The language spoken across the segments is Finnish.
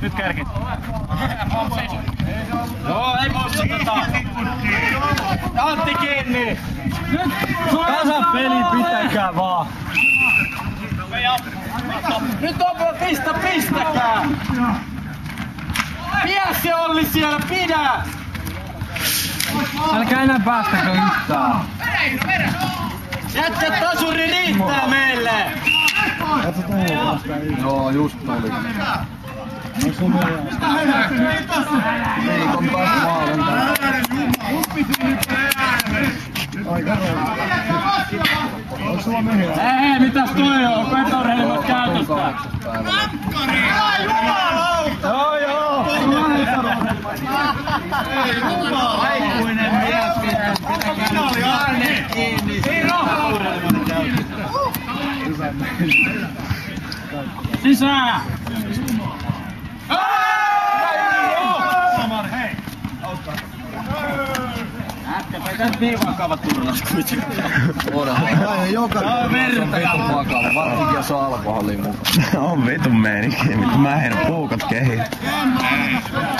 Nyt kärkit. Joo, ei pussuteta. Antti kiinni. Nyt tasapeli pitäkää vaan. Nyt on pistäkää. Pidä se Olli siellä, pidä! Älkää enää päästäkö yhtään. Jätkä tasuri riittää meille! Joo, just oli. Viikon taas maalin. Ei, mitäs toi on? Petorhelmat käytöstä. Joo, joo. Aikuinen mies pitää käänne kiinni. Sisään! Hei! Ätkäpä ei tässä niin vakava turnas kuitenkaan. Voidaan. Joka verta. Vakava, varsinkin jos on alkoholia mukaan. On vitun meininki, mitä mä heidän puukot kehiin.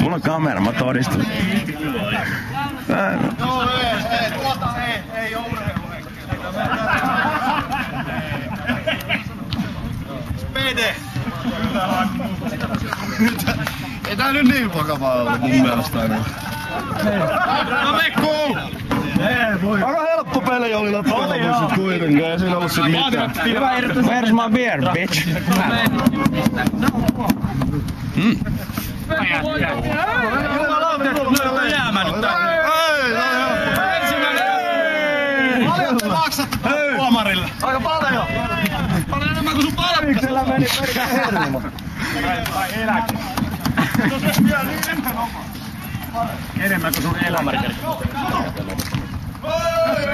Mulla on kamera, mä todistan. Ei ole Spede! Ei tää nyt niin vakavaa ollut mun mielestä aina. No Vekku! Aika helppo peli oli loppujen lopuksi kuitenkaan, ei siinä ollut sit mitään. Where's my beer, bitch? Jumalauta, että on jäämään nyt tänne. Paljon maksattu tuomarille? Aika paljon! Paljon enemmän kuin sun palmiksella meni pelkää hermo. Tai eläke. Enemmän kuin sun elämäri.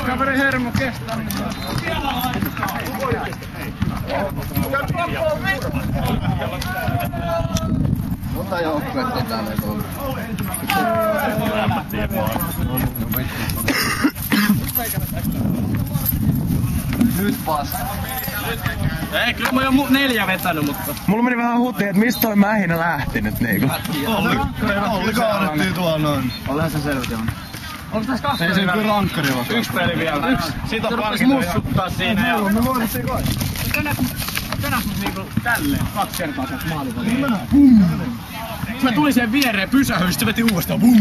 Kaveri hermo kestää. Mutta joukkuetta täällä ei ole. Nyt vasta. Ei, kyllä mä oon jo 4 vetänyt, mutta... Mulla meni vähän huutiin, että mistä toi mähinä lähti nyt niinku. Olli kaadettiin tuolla noin. Olehan se selvä on. Onko tässä 2 ei se kyllä rankkari vasta. 1 peli vielä. 1. Siitä on palkinto mussuttaa siinä ja... Me voidaan siinä kai. Tänään mut niinku tälleen 2 kertaa sieltä maalivalliin. Mä tulin siihen viereen, pysähyin, sit se veti uudestaan.